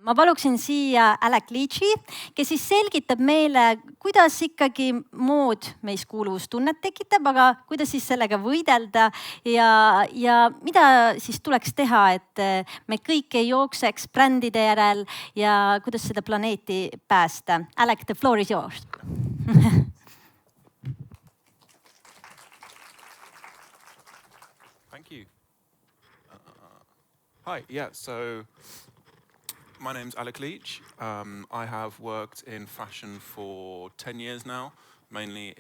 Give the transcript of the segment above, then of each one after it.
ma paluksin siia Alec Leachi, kes siis selgitab meile, kuidas ikkagi mood meis kuuluvustunnet tekitab, aga kuidas siis sellega võidelda ja mida siis tuleks teha, et me kõik ei jookseks brändide järel ja kuidas seda planeeti päästa. Alec, the floor is yours. Thank you. Hi, yeah, so my name's Alec Leach. I have worked in fashion for 10 years now, mainly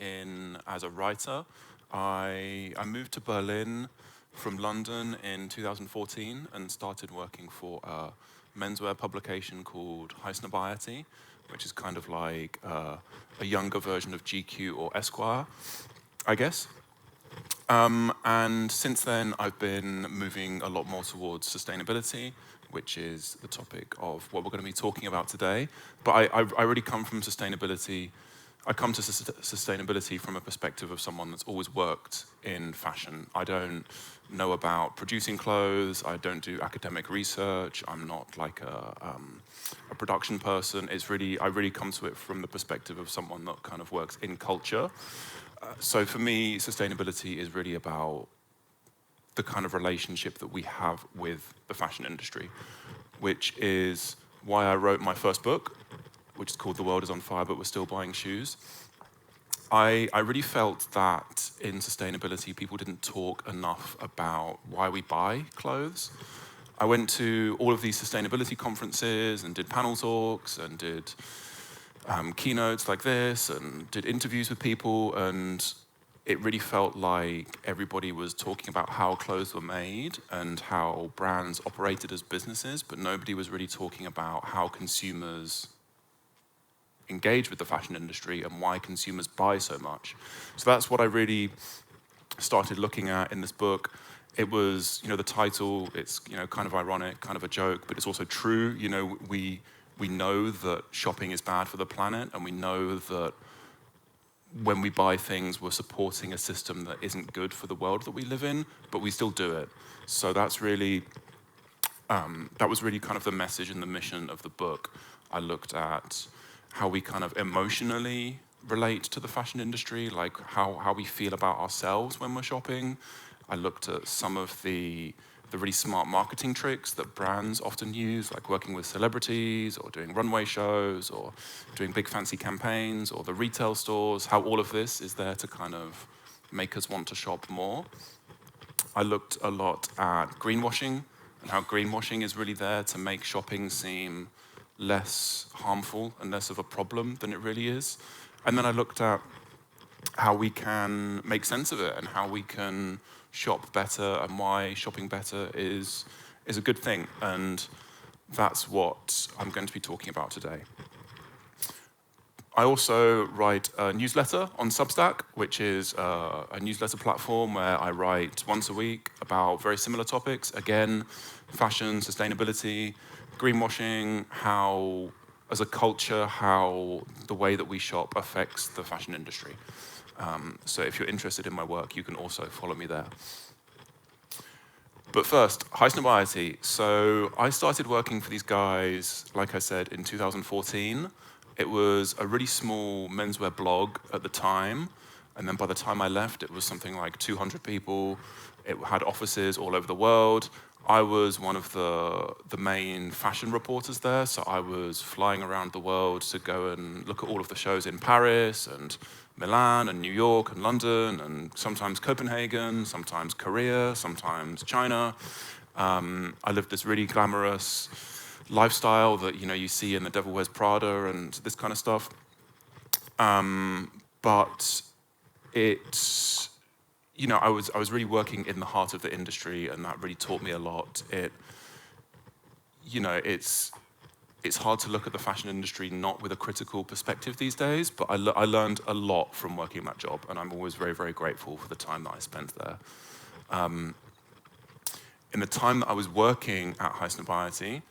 as a writer. I moved to Berlin from London in 2014 and started working for a menswear publication called Greenery, which is kind of like a younger version of GQ or Esquire, I guess. And since then, I've been moving a lot more towards sustainability, which is the topic of what we're going to be talking about today. But I really come from sustainability. I come to sustainability from a perspective of someone that's always worked in fashion. I don't know about producing clothes. I don't do academic research. I'm not like a production person. I really come to it from the perspective of someone that kind of works in culture. So for me, sustainability is really about the kind of relationship that we have with the fashion industry, which is why I wrote my first book, which is called The World is on Fire, but We're Still Buying Shoes. I really felt that in sustainability, people didn't talk enough about why we buy clothes. I went to all of these sustainability conferences and did panel talks and did keynotes like this and did interviews with people, and it really felt like everybody was talking about how clothes were made and how brands operated as businesses, but nobody was really talking about how consumers engage with the fashion industry and why consumers buy so much. So that's what I really started looking at in this book. It was, the title, it's, kind of ironic, kind of a joke, but it's also true. We know that shopping is bad for the planet, and we know that when we buy things, we're supporting a system that isn't good for the world that we live in, but we still do it. So that was really kind of the message and the mission of the book. I looked at how we kind of emotionally relate to the fashion industry, like how we feel about ourselves when we're shopping. I looked at some of the really smart marketing tricks that brands often use, like working with celebrities or doing runway shows or doing big fancy campaigns, or the retail stores, how all of this is there to kind of make us want to shop more. I looked a lot at greenwashing and how greenwashing is really there to make shopping seem less harmful and less of a problem than it really is. And then I looked at how we can make sense of it and how we can shop better and why shopping better is a good thing. And that's what I'm going to be talking about today. I also write a newsletter on Substack, which is a newsletter platform where I write once a week about very similar topics. Again, fashion, sustainability, greenwashing, how, as a culture, how the way that we shop affects the fashion industry. So if you're interested in my work, you can also follow me there. But first, Greenery. So I started working for these guys, like I said, in 2014. It was a really small menswear blog at the time. And then by the time I left, it was something like 200 people. It had offices all over the world. I was one of the main fashion reporters there, so I was flying around the world to go and look at all of the shows in Paris and Milan and New York and London and sometimes Copenhagen, sometimes Korea, sometimes China. I lived this really glamorous lifestyle that you see in The Devil Wears Prada and this kind of stuff. But it's I was really working in the heart of the industry, and that really taught me a lot. It's hard to look at the fashion industry not with a critical perspective these days, but I learned a lot from working that job, and I'm always very, very grateful for the time that I spent there. In the time that I was working at Greenery,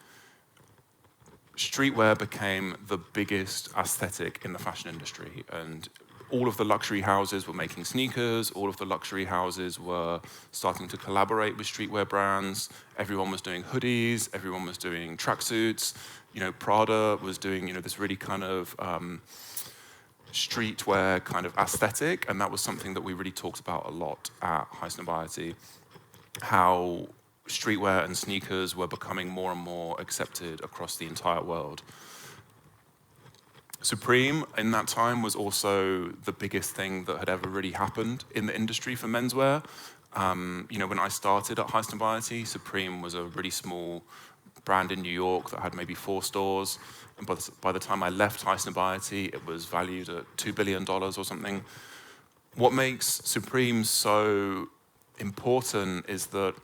streetwear became the biggest aesthetic in the fashion industry, and all of the luxury houses were making sneakers, all of the luxury houses were starting to collaborate with streetwear brands, everyone was doing hoodies, everyone was doing tracksuits, Prada was doing, this really kind of streetwear kind of aesthetic, and that was something that we really talked about a lot at High Snobiety, how streetwear and sneakers were becoming more and more accepted across the entire world. Supreme in that time was also the biggest thing that had ever really happened in the industry for menswear. When I started at High Snobiety, Supreme was a really small brand in New York that had maybe 4 stores. And by the time I left High Snobiety, it was valued at $2 billion or something. What makes Supreme so important is that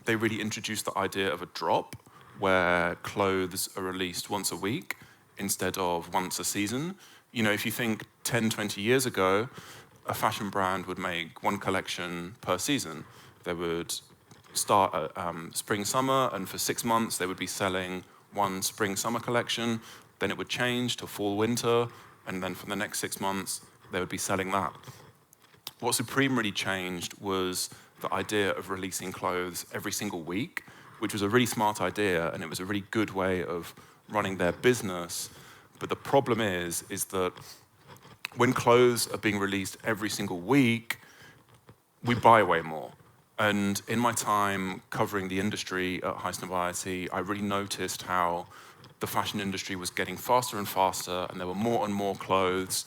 they really introduced the idea of a drop where clothes are released once a week instead of once a season. If you think 10, 20 years ago, a fashion brand would make one collection per season. They would start at spring, summer, and for 6 months they would be selling one spring, summer collection. Then it would change to fall, winter, and then for the next 6 months they would be selling that. What Supreme really changed was the idea of releasing clothes every single week, which was a really smart idea, and it was a really good way of running their business. But the problem is that when clothes are being released every single week, we buy way more. And in my time covering the industry at High Snobiety, I really noticed how the fashion industry was getting faster and faster, and there were more and more clothes.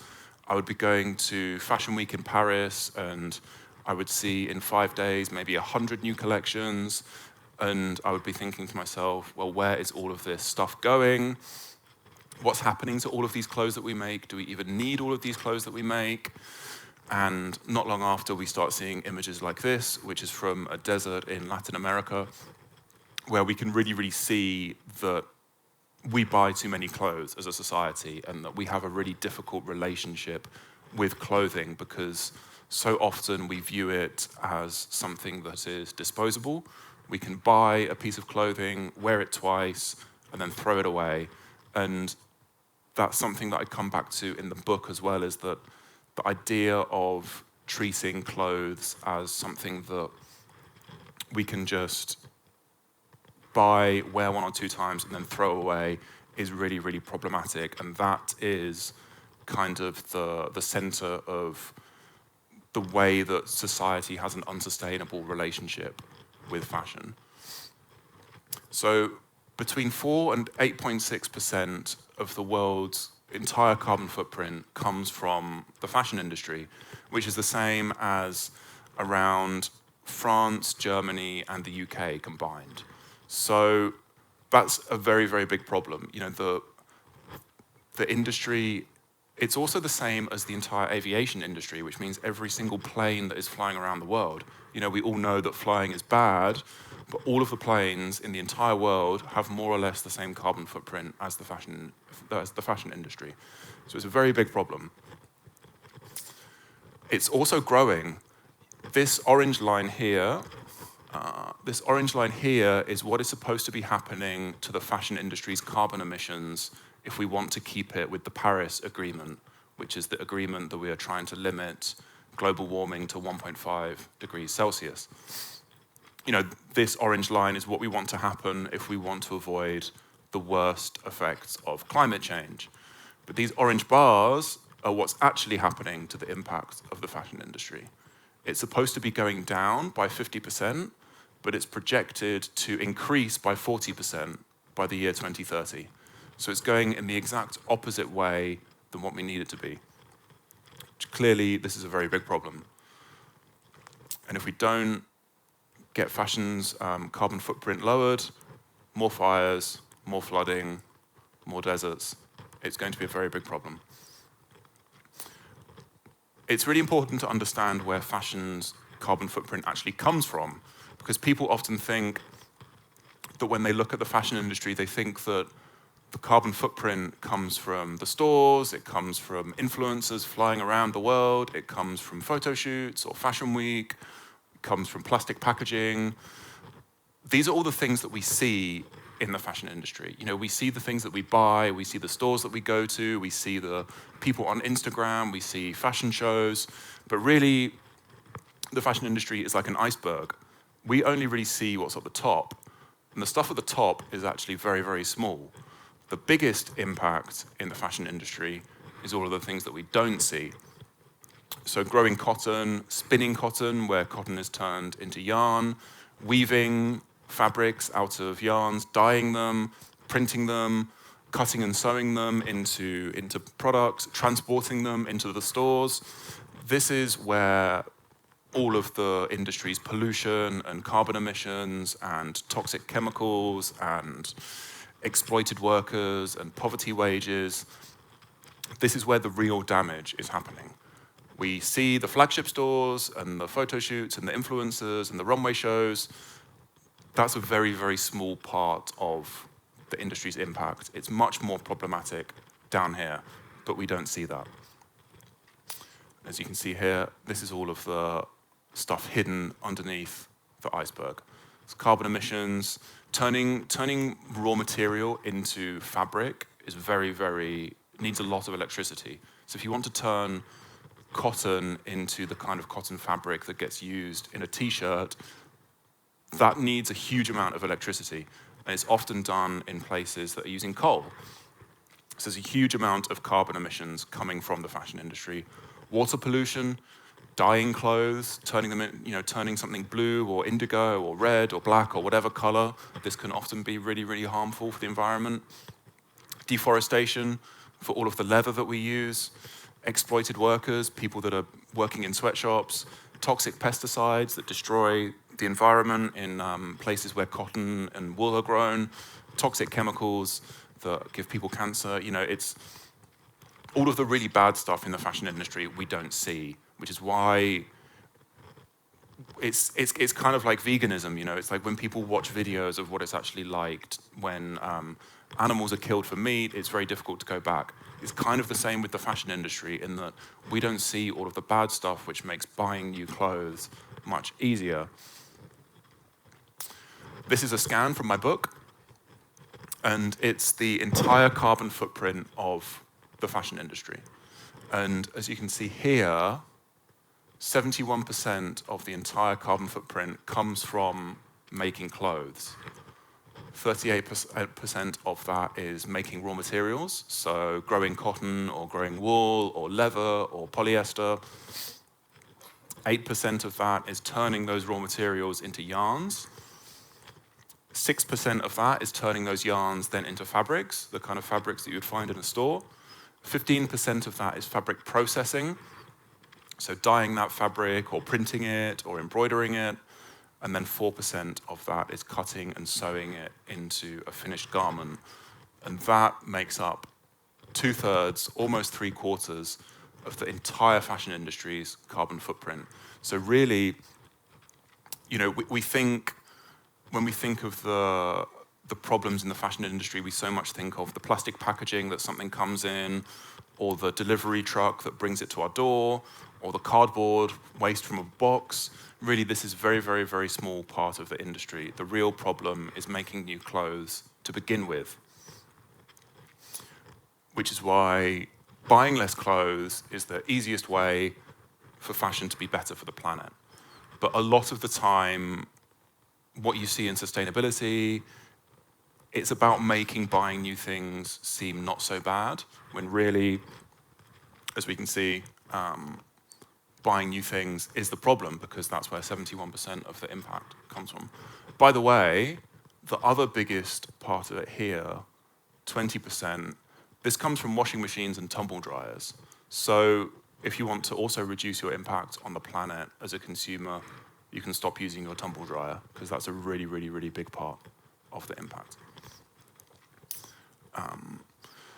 I would be going to Fashion Week in Paris, and I would see in 5 days maybe 100 new collections. And I would be thinking to myself, well, where is all of this stuff going? What's happening to all of these clothes that we make? Do we even need all of these clothes that we make? And not long after, we start seeing images like this, which is from a desert in Latin America, where we can really, really see that we buy too many clothes as a society, and that we have a really difficult relationship with clothing, because so often we view it as something that is disposable. We can buy a piece of clothing, wear it twice, and then throw it away. And that's something that I come back to in the book as well, is that the idea of treating clothes as something that we can just buy, wear 1 or 2 times, and then throw away is really, really problematic. And that is kind of the center of the way that society has an unsustainable relationship with fashion. So between 4 and 8.6% of the world's entire carbon footprint comes from the fashion industry, which is the same as around France, Germany, and the UK combined. So that's a very, very big problem. The industry, it's also the same as the entire aviation industry, which means every single plane that is flying around the world. We all know that flying is bad, but all of the planes in the entire world have more or less the same carbon footprint as the fashion industry. So it's a very big problem. It's also growing. This orange line here is what is supposed to be happening to the fashion industry's carbon emissions if we want to keep it with the Paris Agreement, which is the agreement that we are trying to limit global warming to 1.5 degrees Celsius. This orange line is what we want to happen if we want to avoid the worst effects of climate change. But these orange bars are what's actually happening to the impact of the fashion industry. It's supposed to be going down by 50%, but it's projected to increase by 40% by the year 2030. So it's going in the exact opposite way than what we need it to be. Clearly, this is a very big problem. And if we don't get fashion's carbon footprint lowered, more fires, more flooding, more deserts, it's going to be a very big problem. It's really important to understand where fashion's carbon footprint actually comes from, because people often think that when they look at the fashion industry, they think that the carbon footprint comes from the stores, it comes from influencers flying around the world, it comes from photo shoots or Fashion Week, it comes from plastic packaging. These are all the things that we see in the fashion industry. You know, we see the things that we buy, we see the stores that we go to, we see the people on Instagram, we see fashion shows, but really, the fashion industry is like an iceberg. We only really see what's at the top, and the stuff at the top is actually very, very small. The biggest impact in the fashion industry is all of the things that we don't see. So growing cotton, spinning cotton, where cotton is turned into yarn, weaving fabrics out of yarns, dyeing them, printing them, cutting and sewing them into products, transporting them into the stores. This is where all of the industry's pollution and carbon emissions and toxic chemicals and exploited workers and poverty wages, this is where the real damage is happening. We see the flagship stores and the photo shoots and the influencers and the runway shows. That's a very, very small part of the industry's impact. It's much more problematic down here, but we don't see that. As you can see here, this is all of the stuff hidden underneath the iceberg. It's carbon emissions. Turning raw material into fabric is needs a lot of electricity. So if you want to turn cotton into the kind of cotton fabric that gets used in a t-shirt, that needs a huge amount of electricity. And it's often done in places that are using coal. So there's a huge amount of carbon emissions coming from the fashion industry. Water pollution, dyeing clothes, turning them in, turning something blue or indigo or red or black or whatever color. This can often be really, really harmful for the environment. Deforestation for all of the leather that we use. Exploited workers, people that are working in sweatshops. Toxic pesticides that destroy the environment in places where cotton and wool are grown. Toxic chemicals that give people cancer. It's all of the really bad stuff in the fashion industry we don't see, which is why it's kind of like veganism. It's like when people watch videos of what it's actually like when animals are killed for meat, it's very difficult to go back. It's kind of the same with the fashion industry in that we don't see all of the bad stuff which makes buying new clothes much easier. This is a scan from my book, and it's the entire carbon footprint of the fashion industry. And as you can see here, 71% of the entire carbon footprint comes from making clothes. 38% of that is making raw materials, so growing cotton or growing wool or leather or polyester. 8% of that is turning those raw materials into yarns. 6% of that is turning those yarns then into fabrics, the kind of fabrics that you would find in a store. 15% of that is fabric processing, so dyeing that fabric or printing it or embroidering it. And then 4% of that is cutting and sewing it into a finished garment. And that makes up 2/3, almost 3/4 of the entire fashion industry's carbon footprint. So really, we think, when we think of the problems in the fashion industry, we so much think of the plastic packaging that something comes in, or the delivery truck that brings it to our door, or the cardboard waste from a box. Really, this is a very, very, very small part of the industry. The real problem is making new clothes to begin with, which is why buying less clothes is the easiest way for fashion to be better for the planet. But a lot of the time, what you see in sustainability, it's about making buying new things seem not so bad, when really, as we can see, buying new things is the problem, because that's where 71% of the impact comes from. By the way, the other biggest part of it here, 20%, this comes from washing machines and tumble dryers. So if you want to also reduce your impact on the planet as a consumer, you can stop using your tumble dryer, because that's a really, really, really big part of the impact.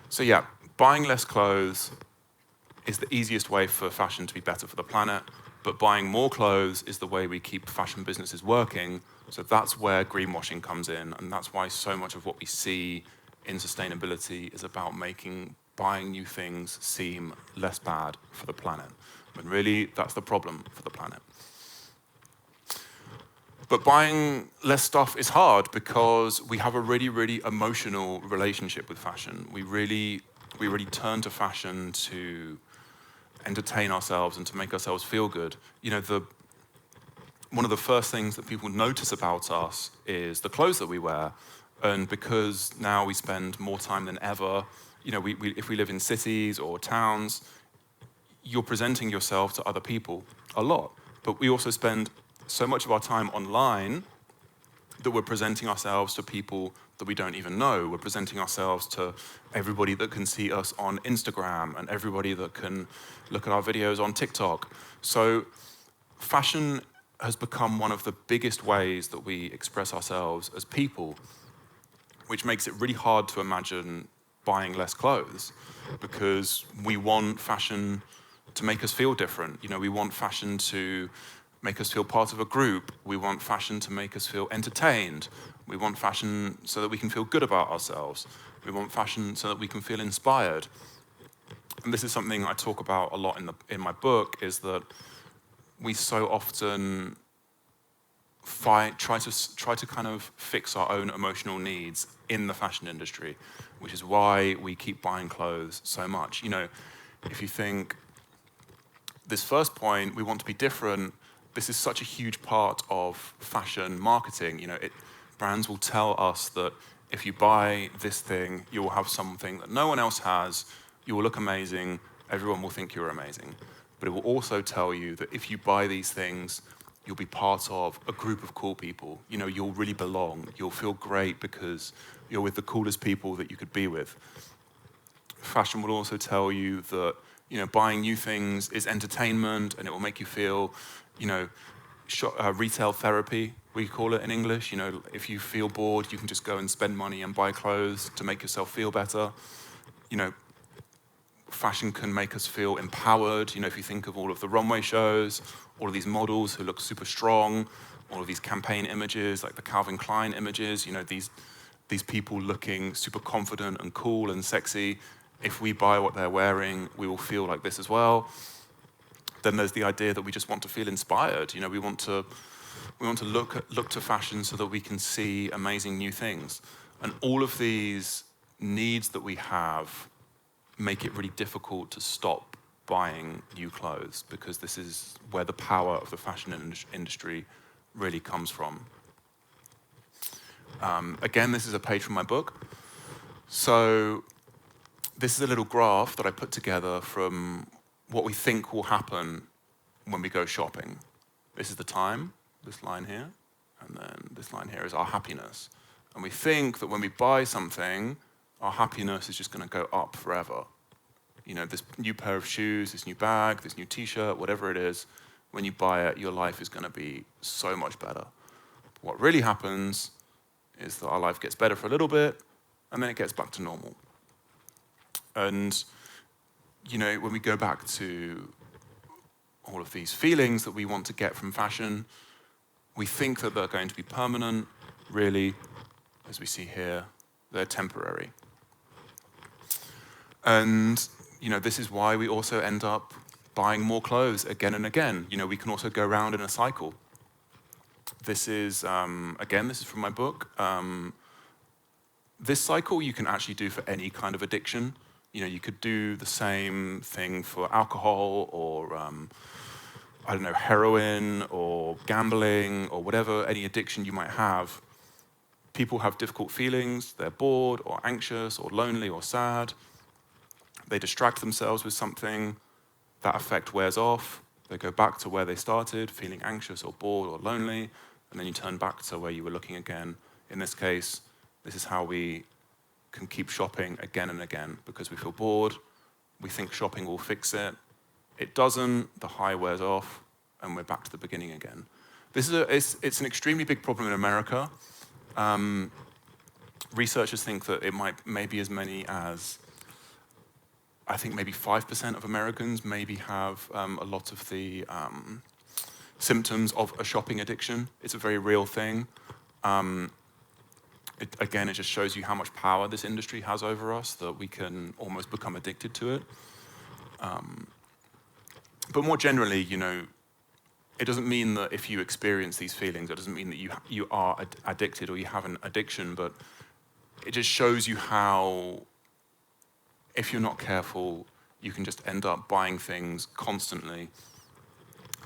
So yeah, buying less clothes is the easiest way for fashion to be better for the planet, but buying more clothes is the way we keep fashion businesses working. So that's where greenwashing comes in, and that's why so much of what we see in sustainability is about making buying new things seem less bad for the planet, when really that's the problem for the planet. But buying less stuff is hard because we have a really, really emotional relationship with fashion. We really turn to fashion to entertain ourselves and to make ourselves feel good. You know, one of the first things that people notice about us is the clothes that we wear. And because now we spend more time than ever, you know, if we live in cities or towns, you're presenting yourself to other people a lot. But we also spend so much of our time online that we're presenting ourselves to people that we don't even know. We're presenting ourselves to everybody that can see us on Instagram and everybody that can look at our videos on TikTok. So fashion has become one of the biggest ways that we express ourselves as people, which makes it really hard to imagine buying less clothes because we want fashion to make us feel different. You know, we want fashion to make us feel part of a group. We want fashion to make us feel entertained. We want fashion so that we can feel good about ourselves. We want fashion so that we can feel inspired. And this is something I talk about a lot in my book, is that we so often try to kind of fix our own emotional needs in the fashion industry, which is why we keep buying clothes so much. You know, if you think this first point, we want to be different, this is such a huge part of fashion marketing. You know, brands will tell us that if you buy this thing, you will have something that no one else has, you will look amazing, everyone will think you're amazing. But it will also tell you that if you buy these things, you'll be part of a group of cool people. You know, you'll really belong. You'll feel great because you're with the coolest people that you could be with. Fashion will also tell you that, you know, buying new things is entertainment and it will make you feel, you know, retail therapy, we call it in English. You know, if you feel bored, you can just go and spend money and buy clothes to make yourself feel better. You know, fashion can make us feel empowered. You know, if you think of all of the runway shows, all of these models who look super strong, all of these campaign images, like the Calvin Klein images, you know, these people looking super confident and cool and sexy. If we buy what they're wearing, we will feel like this as well. Then there's the idea that we just want to feel inspired. You know, we want to look to fashion so that we can see amazing new things. And all of these needs that we have make it really difficult to stop buying new clothes, because this is where the power of the fashion industry really comes from. Again, this is a page from my book. So this is a little graph that I put together from what we think will happen when we go shopping. This is the time, this line here, and then this line here is our happiness. And we think that when we buy something, our happiness is just going to go up forever. You know, this new pair of shoes, this new bag, this new t-shirt, whatever it is, when you buy it, your life is going to be so much better. But what really happens is that our life gets better for a little bit, and then it gets back to normal. And, you know, when we go back to all of these feelings that we want to get from fashion, we think that they're going to be permanent. Really, as we see here, they're temporary. And, you know, this is why we also end up buying more clothes again and again. You know, we can also go around in a cycle. This is, again, this is from my book. This cycle you can actually do for any kind of addiction. You know, you could do the same thing for alcohol or, I don't know, heroin or gambling or whatever, any addiction you might have. People have difficult feelings. They're bored or anxious or lonely or sad. They distract themselves with something. That effect wears off. They go back to where they started, feeling anxious or bored or lonely, and then you turn back to where you were looking again. In this case, this is how we can keep shopping again and again, because we feel bored, we think shopping will fix it. It doesn't, the high wears off, and we're back to the beginning again. This is it's an extremely big problem in America. Researchers think that it may be as many as, I think maybe 5% of Americans maybe have a lot of the symptoms of a shopping addiction. It's a very real thing. Again, it just shows you how much power this industry has over us, that we can almost become addicted to it. But more generally, you know, it doesn't mean that if you experience these feelings, it doesn't mean that you are addicted or you have an addiction, but it just shows you how, if you're not careful, you can just end up buying things constantly,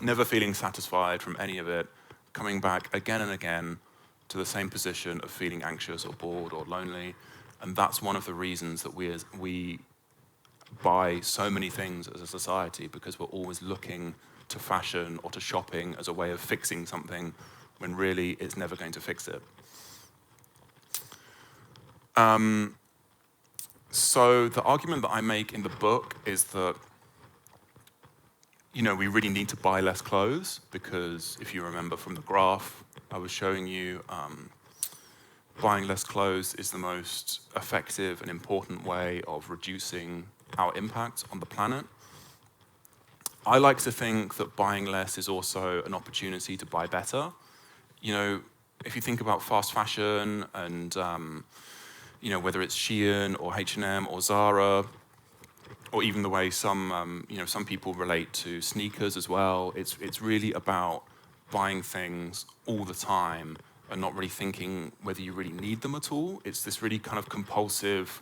never feeling satisfied from any of it, coming back again and again to the same position of feeling anxious or bored or lonely. And that's one of the reasons that we buy so many things as a society, because we're always looking to fashion or to shopping as a way of fixing something when really it's never going to fix it. So the argument that I make in the book is that, we really need to buy less clothes, because if you remember from the graph I was showing you, buying less clothes is the most effective and important way of reducing our impact on the planet. I like to think that buying less is also an opportunity to buy better. If you think about fast fashion and whether it's Shein or H&M or Zara, or even the way some people relate to sneakers as well, it's really about buying things all the time and not really thinking whether you really need them at all. It's this really kind of compulsive,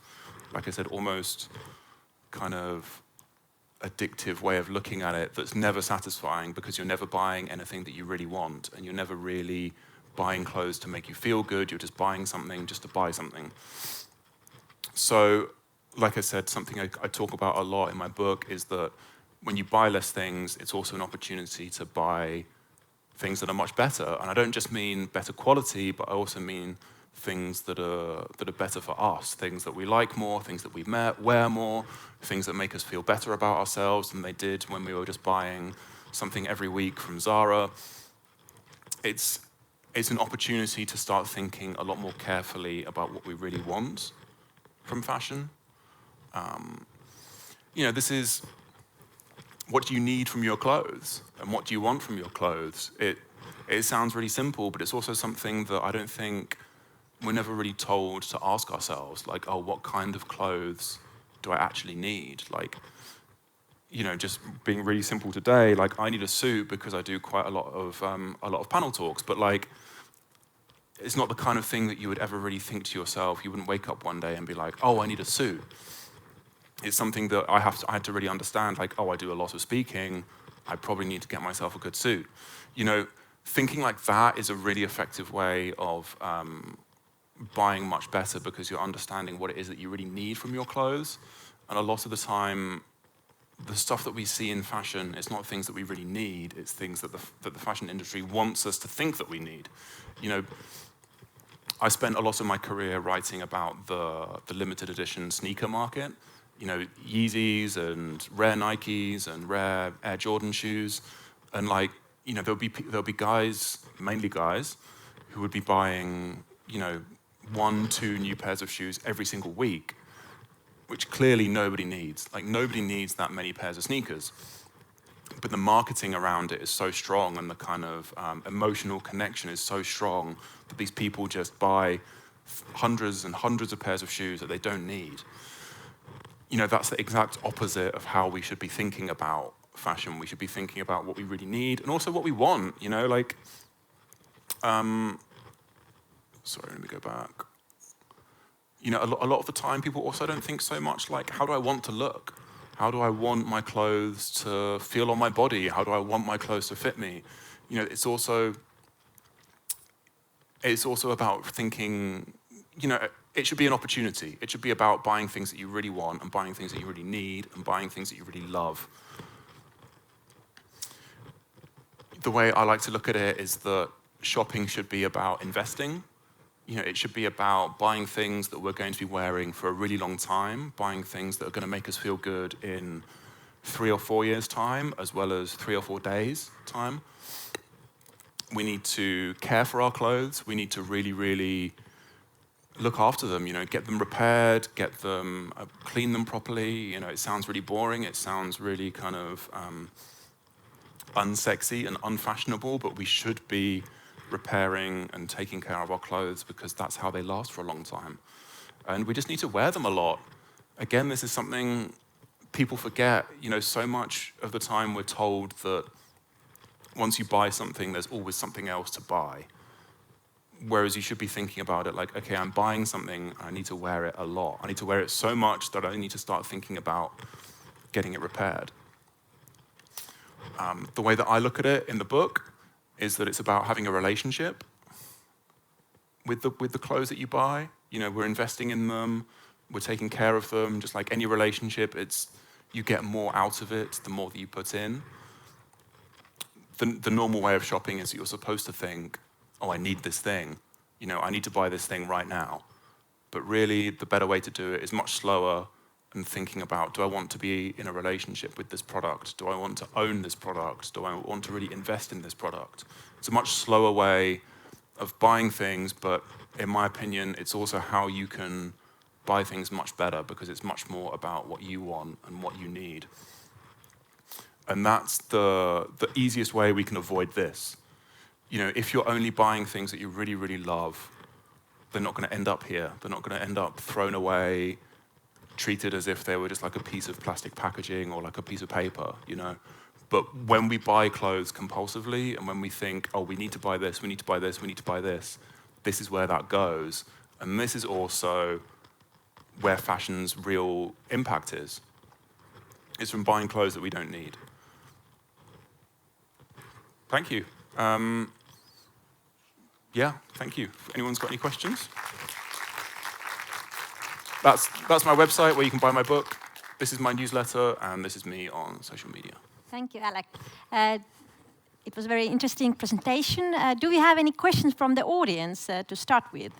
like I said, almost kind of addictive way of looking at it that's never satisfying, because you're never buying anything that you really want, and you're never really buying clothes to make you feel good. You're just buying something just to buy something. So, like I said, something I talk about a lot in my book is that when you buy less things, it's also an opportunity to buy things that are much better. And I don't just mean better quality, but I also mean things that are better for us, things that we like more, things that we wear more, things that make us feel better about ourselves than they did when we were just buying something every week from Zara. It's an opportunity to start thinking a lot more carefully about what we really want from fashion. This is, what do you need from your clothes, and what do you want from your clothes? It sounds really simple, but it's also something that I don't think we're never really told to ask ourselves, like, oh, what kind of clothes do I actually need? Like, just being really simple today, like, I need a suit because I do quite a lot of panel talks, but like, it's not the kind of thing that you would ever really think to yourself. You wouldn't wake up one day and be like, oh, I need a suit. It's something that I had to really understand, like, oh, I do a lot of speaking, I probably need to get myself a good suit. Thinking like that is a really effective way of buying much better, because you're understanding what it is that you really need from your clothes. And a lot of the time, the stuff that we see in fashion is not things that we really need, it's things that the fashion industry wants us to think that we need. I spent a lot of my career writing about the limited edition sneaker market, Yeezys and rare Nikes and rare Air Jordan shoes. And there'll be guys, mainly guys, who would be buying, 1-2 new pairs of shoes every single week, which clearly nobody needs. Like, nobody needs that many pairs of sneakers. But the marketing around it is so strong, and the kind of emotional connection is so strong, that these people just buy hundreds and hundreds of pairs of shoes that they don't need. That's the exact opposite of how we should be thinking about fashion. We should be thinking about what we really need and also what we want, sorry, let me go back. A lot of the time, people also don't think so much like, how do I want to look? How do I want my clothes to feel on my body? How do I want my clothes to fit me? It's also about thinking, it should be an opportunity. It should be about buying things that you really want, and buying things that you really need, and buying things that you really love. The way I like to look at it is that shopping should be about investing. It should be about buying things that we're going to be wearing for a really long time, buying things that are going to make us feel good in 3 or 4 years' time, as well as 3 or 4 days' time. We need to care for our clothes. We need to really, really look after them, get them repaired, get them, clean them properly. It sounds really boring. It sounds really kind of unsexy and unfashionable, but we should be repairing and taking care of our clothes, because that's how they last for a long time. And we just need to wear them a lot. Again, this is something people forget. So much of the time we're told that once you buy something, there's always something else to buy. Whereas you should be thinking about it like, okay, I'm buying something, I need to wear it a lot. I need to wear it so much that I need to start thinking about getting it repaired. The way that I look at it in the book is that it's about having a relationship with the clothes that you buy. You know, we're investing in them, we're taking care of them, just like any relationship, you get more out of it the more that you put in. The normal way of shopping is that you're supposed to think, oh, I need this thing. You know, I need to buy this thing right now. But really, the better way to do it is much slower and thinking about, do I want to be in a relationship with this product? Do I want to own this product? Do I want to really invest in this product? It's a much slower way of buying things, but in my opinion, it's also how you can buy things much better because it's much more about what you want and what you need. And that's the easiest way we can avoid this. You know, if you're only buying things that you really, really love, they're not going to end up here. They're not going to end up thrown away, treated as if they were just like a piece of plastic packaging or like a piece of paper, you know. But when we buy clothes compulsively and when we think, oh, we need to buy this, we need to buy this, we need to buy this, this is where that goes. And this is also where fashion's real impact is. It's from buying clothes that we don't need. Thank you. Yeah, thank you. If anyone's got any questions? That's my website where you can buy my book. This is my newsletter, and this is me on social media. Thank you, Alec. It was a very interesting presentation. Do we have any questions from the audience to start with?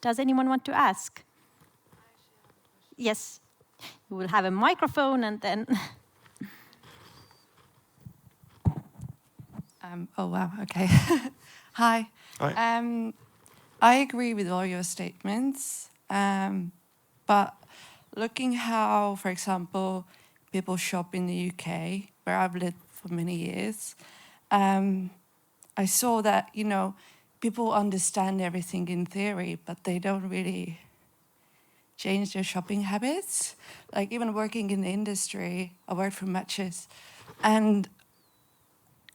Does anyone want to ask? Yes. You will have a microphone and then... Oh, wow, okay. Hi. Hi. I agree with all your statements, but looking how, for example, people shop in the UK, where I've lived for many years, I saw that, you know, people understand everything in theory, but they don't really change their shopping habits. Like even working in the industry, I worked for matches, and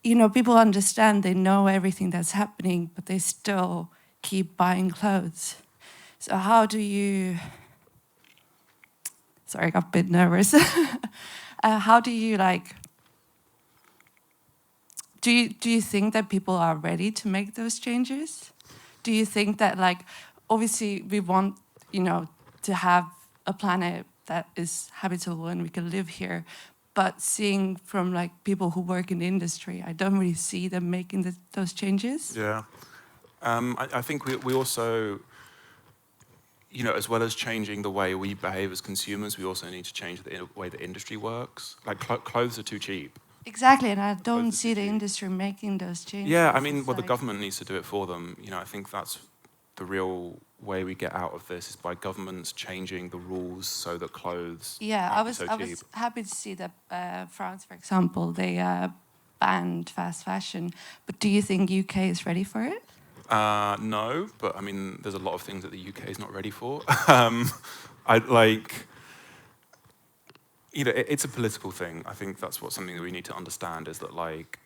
you know, people understand, they know everything that's happening, but they still keep buying clothes. So how do you, sorry, I got a bit nervous. How do you like, do you think that people are ready to make those changes? Do you think that like, obviously we want, you know, to have a planet that is habitable and we can live here, but seeing from like people who work in the industry, I don't really see them making those changes. Yeah. I think we also, you know, as well as changing the way we behave as consumers, we also need to change the way the industry works. Like clothes are too cheap. Exactly, and I don't see the industry making those changes. Yeah, I mean, well, the government needs to do it for them. You know, I think that's the real way we get out of this is by governments changing the rules so that clothes aren't so cheap. I was happy to see that France, for example, they banned fast fashion. But do you think UK is ready for it? No, but I mean, there's a lot of things that the UK is not ready for. You know, it's a political thing. I think that's something that we need to understand is that like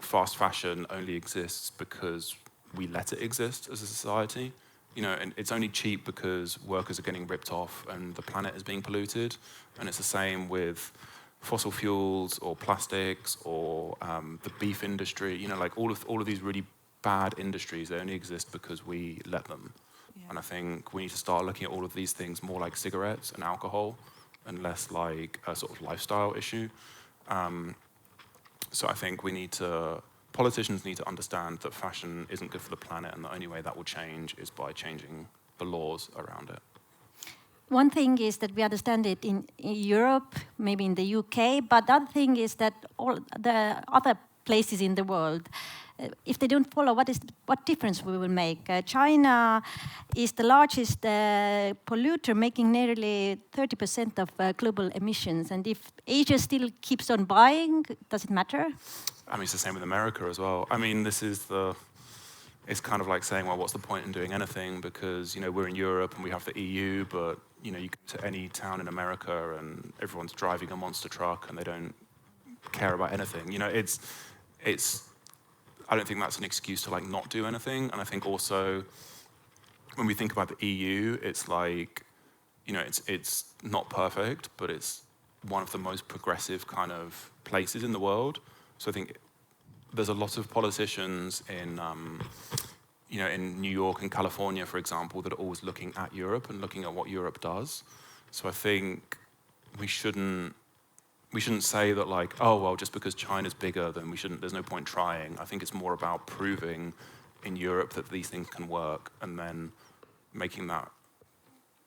fast fashion only exists because we let it exist as a society. You know, and it's only cheap because workers are getting ripped off and the planet is being polluted. And it's the same with fossil fuels or plastics or the beef industry. You know, like all of these really bad industries, they only exist because we let them. Yeah. And I think we need to start looking at all of these things more like cigarettes and alcohol and less like a sort of lifestyle issue. So I think politicians need to understand that fashion isn't good for the planet, and the only way that will change is by changing the laws around it. One thing is that we understand it in Europe, maybe in the UK, but the other thing is that all the other places in the world, if they don't follow, what difference we will make? China is the largest polluter, making nearly 30% of global emissions. And if Asia still keeps on buying, does it matter? I mean, it's the same with America as well. I mean, it's kind of like saying, well, what's the point in doing anything? Because, you know, we're in Europe and we have the EU, but, you know, you go to any town in America and everyone's driving a monster truck and they don't care about anything. You know, it's I don't think that's an excuse to like not do anything. And I think also when we think about the EU, it's like, you know, it's not perfect, but it's one of the most progressive kind of places in the world. So I think there's a lot of politicians in, you know, in New York and California, for example, that are always looking at Europe and looking at what Europe does. So I think we shouldn't say that like, oh, well, just because China's bigger, then there's no point trying. I think it's more about proving in Europe that these things can work, and then making that,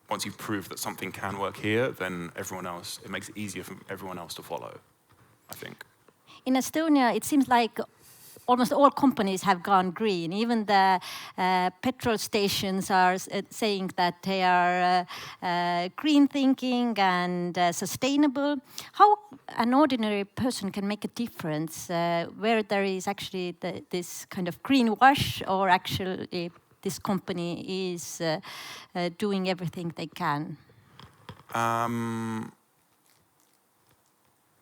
once you've proved that something can work here, then it makes it easier for everyone else to follow, I think. In Estonia, it seems like almost all companies have gone green. Even the petrol stations are saying that they are green thinking and sustainable. How an ordinary person can make a difference where there is actually this kind of greenwash, or actually this company is doing everything they can?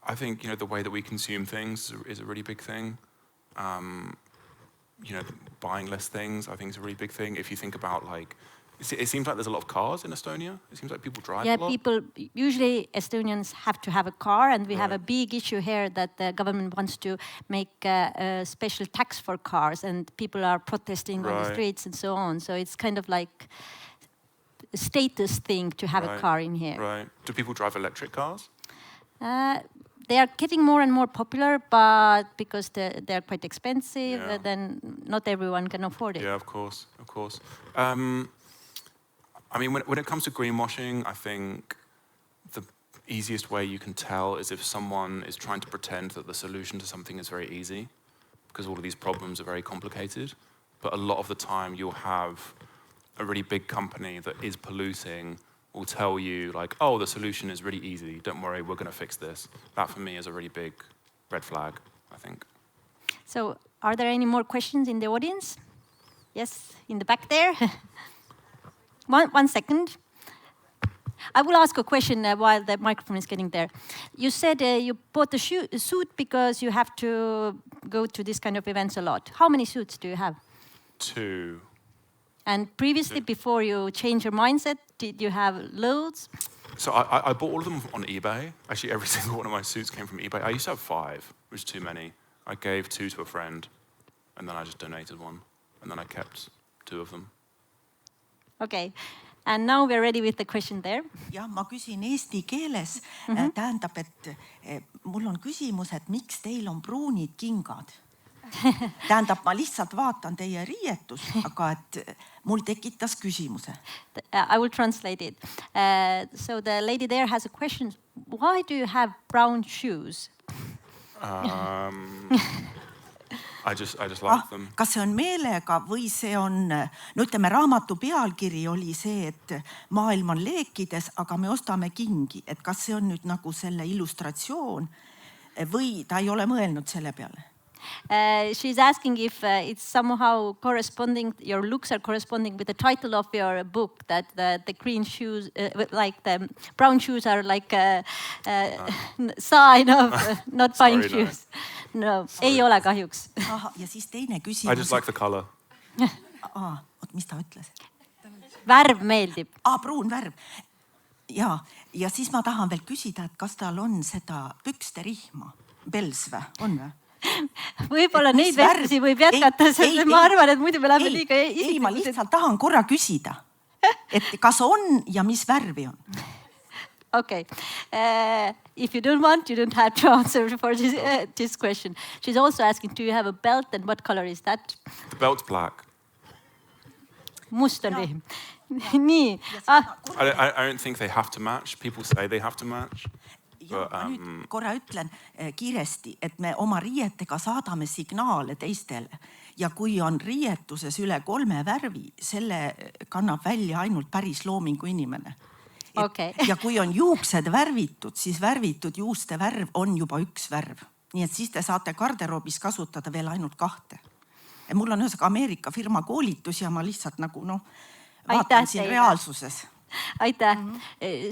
I think, you know, the way that we consume things is a really big thing. You know, buying less things, I think, is a really big thing. If you think about, like, it seems like there's a lot of cars in Estonia. It seems like people drive a lot. People, usually Estonians have to have a car, and we have a big issue here that the government wants to make a special tax for cars, and people are protesting on the streets and so on. So it's kind of like a status thing to have a car in here. Right. Do people drive electric cars? They are getting more and more popular, but because they're quite expensive, then not everyone can afford it. Yeah, of course. I mean, when it comes to greenwashing, I think the easiest way you can tell is if someone is trying to pretend that the solution to something is very easy, because all of these problems are very complicated. But a lot of the time, you'll have a really big company that is polluting will tell you, like, oh, the solution is really easy. Don't worry, we're going to fix this. That, for me, is a really big red flag, I think. So, are there any more questions in the audience? Yes, in the back there. One second. I will ask a question while the microphone is getting there. You said you bought a suit because you have to go to this kind of events a lot. How many suits do you have? 2. And previously, before you changed your mindset, did you have loads? So I bought all of them on eBay. Actually, every single one of my suits came from eBay. I used to have 5, which is too many. I gave 2 to a friend, and then I just donated 1. And then I kept 2 of them. Okay. And now we're ready with the question there. Ja, ma küsin eesti keeles. Tähendab, et mul on küsimus, et miks teil on pruunid kingad? Tähendab, ma lihtsalt vaatan teie riietus, aga et mul tekitas küsimuse. I will translate it. So the lady there has a question. Why do you have brown shoes? I just like them. Kas see on meelega või see on, no ütleme, raamatu pealkiri oli see, et maailm on leekides, aga me ostame kingi. Et kas see on nüüd nagu selle illustratsioon või ta ei ole mõelnud selle peale? She's asking if it's somehow corresponding, your looks are corresponding with the title of your book, that the green shoes, like the brown shoes are like a sign of not buying shoes. No, ei ole kahjuks. Aha, ja siis teine küsimus. I just like the color. Oot, mis ta ütles? Värv meeldib. Pruun värv. Ja siis ma tahan veel küsida, et kas tal on seda pükste rihma? Belsvä, on või? Võib-olla neid vestlusi võib jätkata, sest ma arvan, et muidu me läheme liiga isiklikuks. Ei, ma lihtsalt tahan korra küsida, et kas on ja mis värvi on? Okay. If you don't want, you don't have to answer for this question. She's also asking, do you have a belt and what color is that? The belt's black. Must on rihm. Nii. I don't think they have to match. People say they have to match. Ja, ma nüüd korra ütlen kiiresti, et me oma riietega saadame signaale teistele. Ja kui on riietuses üle 3 värvi, selle kannab välja ainult päris loomingu inimene. Okay. Ja kui on juuksed värvitud, siis värvitud juuste värv on juba 1 värv. Nii et siis te saate garderoobis kasutada veel ainult 2. Mul on ühesõnaga Ameerika firma koolitus ja ma lihtsalt nagu vaatan siin reaalsuses. Aitäh.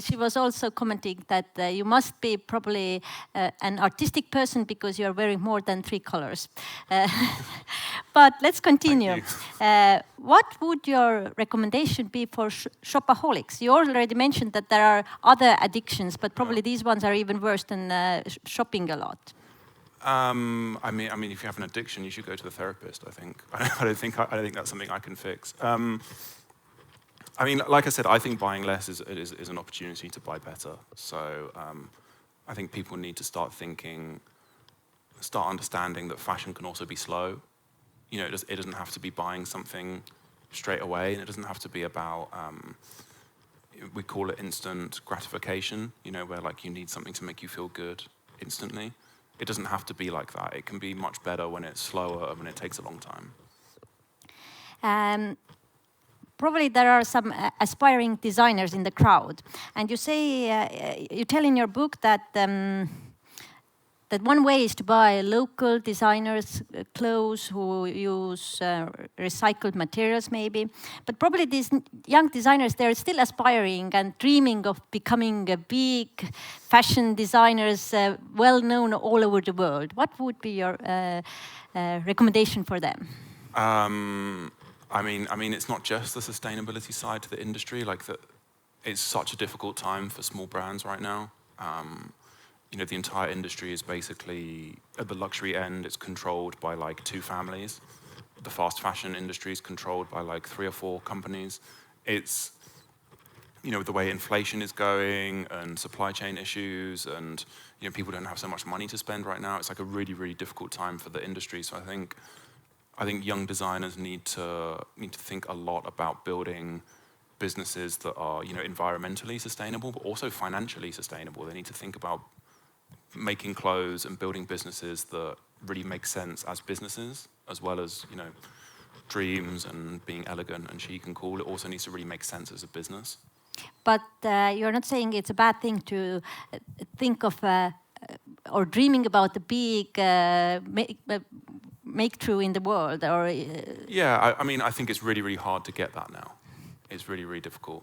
She was also commenting that you must be probably an artistic person because you are wearing more than 3 colors. But let's continue. What would your recommendation be for shopaholics? You already mentioned that there are other addictions, but probably these ones are even worse than shopping a lot. I mean, if you have an addiction, you should go to the therapist. I think. I don't think that's something I can fix. I mean, like I said, I think buying less is an opportunity to buy better. So I think people need to start understanding that fashion can also be slow. You know, it doesn't have to be buying something straight away, and it doesn't have to be about. We call it instant gratification. You know, where like you need something to make you feel good instantly. It doesn't have to be like that. It can be much better when it's slower, when it takes a long time. Probably there are some aspiring designers in the crowd, and you say you tell in your book that that one way is to buy local designers' clothes who use recycled materials, maybe. But probably these young designers, they're still aspiring and dreaming of becoming big fashion designers, well known all over the world. What would be your recommendation for them? I mean, it's not just the sustainability side to the industry. Like it's such a difficult time for small brands right now. You know, the entire industry is basically, at the luxury end, it's controlled by like 2 families. The fast fashion industry is controlled by like 3 or 4 companies. It's, you know, the way inflation is going and supply chain issues and, you know, people don't have so much money to spend right now. It's like a really, really difficult time for the industry. So I think young designers need to think a lot about building businesses that are, you know, environmentally sustainable, but also financially sustainable. They need to think about making clothes and building businesses that really make sense as businesses, as well as, you know, dreams and being elegant and chic and cool. It also needs to really make sense as a business. But you're not saying it's a bad thing to think of or dreaming about the big make true in the world, or Yeah, I mean, I think it's really, really hard to get that now. It's really, really difficult.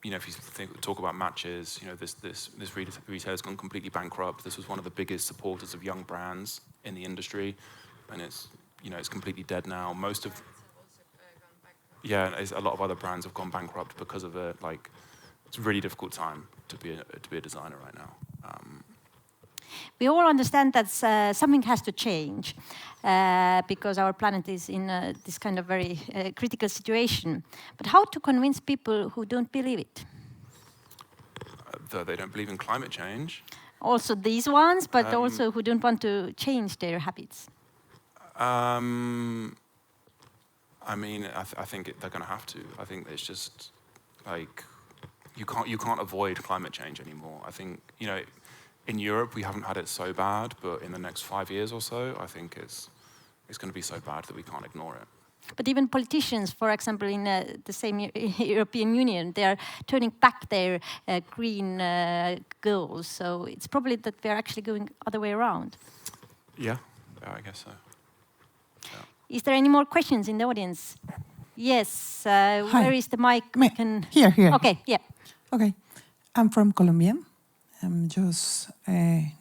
You know, if you talk about Matches, you know, this retailer's gone completely bankrupt. This was one of the biggest supporters of young brands in the industry, and it's, you know, it's completely dead now. A lot of other brands have gone bankrupt because of it. Like, it's a really difficult time to be a designer right now. We all understand that something has to change because our planet is in this kind of very critical situation. But how to convince people who don't believe it? That they don't believe in climate change. Also these ones, but also who don't want to change their habits. I mean, I think they're going to have to. I think it's just like you can't avoid climate change anymore. I think, you know, in Europe we haven't had it so bad, but in the next 5 years or so, I think it's going to be so bad that we can't ignore it. But even politicians, for example, in the same European Union, they are turning back their green goals. So it's probably that we are actually going other way around. Yeah, I guess so. Yeah. Is there any more questions in the audience? Yes. Where is the mic? Here. Okay, yeah. Okay. I'm from Colombia. I'm just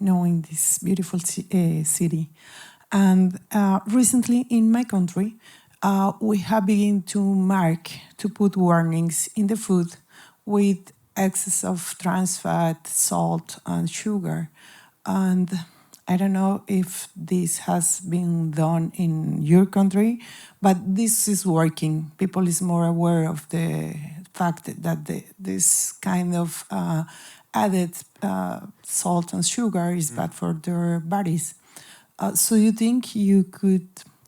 knowing this beautiful city. And recently in my country, we have begun to put warnings in the food with excess of trans fat, salt, and sugar. And I don't know if this has been done in your country, but this is working. People is more aware of the fact that this kind of added salt and sugar is bad for their bodies. So you think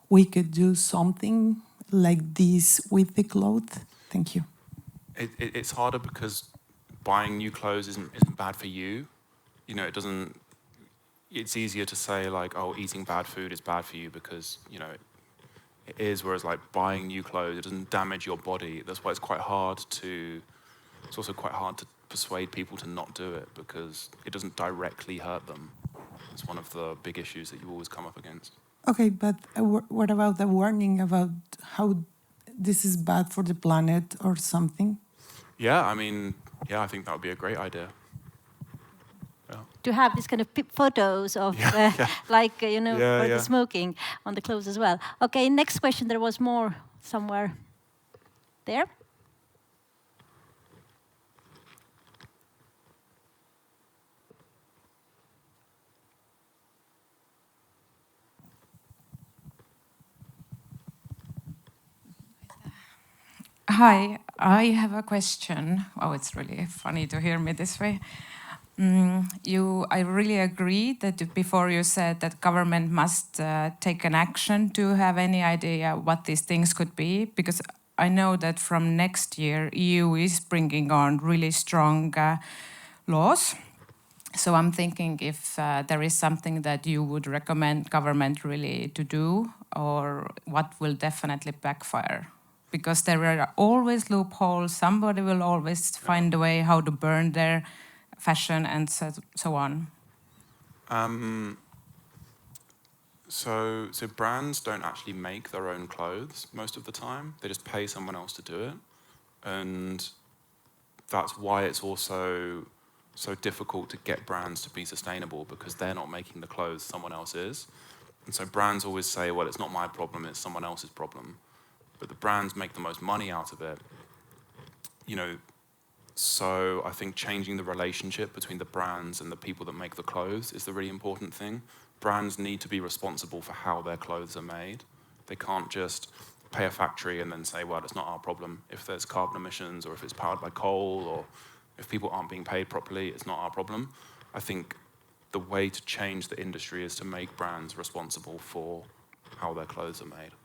we could do something like this with the clothes? Thank you. It's harder because buying new clothes isn't bad for you. You know, it's easier to say like, oh, eating bad food is bad for you because, you know, it is. Whereas like buying new clothes, it doesn't damage your body. That's why it's also quite hard to persuade people to not do it because it doesn't directly hurt them. It's one of the big issues that you always come up against. Okay, but what about the warning about how this is bad for the planet or something? Yeah, I mean, yeah, I think that would be a great idea. To have this kind of photos of like, you know, for the smoking on the clothes as well. Okay, next question. There was more somewhere there. Hi, I have a question. Oh, it's really funny to hear me this way. I really agree that before you said that government must take an action to have any idea what these things could be, because I know that from next year, EU is bringing on really strong laws. So I'm thinking if there is something that you would recommend government really to do, or what will definitely backfire. Because there are always loopholes, somebody will always find a way how to burn their fashion and so on. So brands don't actually make their own clothes most of the time. They just pay someone else to do it. And that's why it's also so difficult to get brands to be sustainable, because they're not making the clothes, someone else is. And so brands always say, well, it's not my problem, it's someone else's problem. But the brands make the most money out of it. You know, so I think changing the relationship between the brands and the people that make the clothes is the really important thing. Brands need to be responsible for how their clothes are made. They can't just pay a factory and then say, well, it's not our problem. If there's carbon emissions, or if it's powered by coal, or if people aren't being paid properly, it's not our problem. I think the way to change the industry is to make brands responsible for how their clothes are made.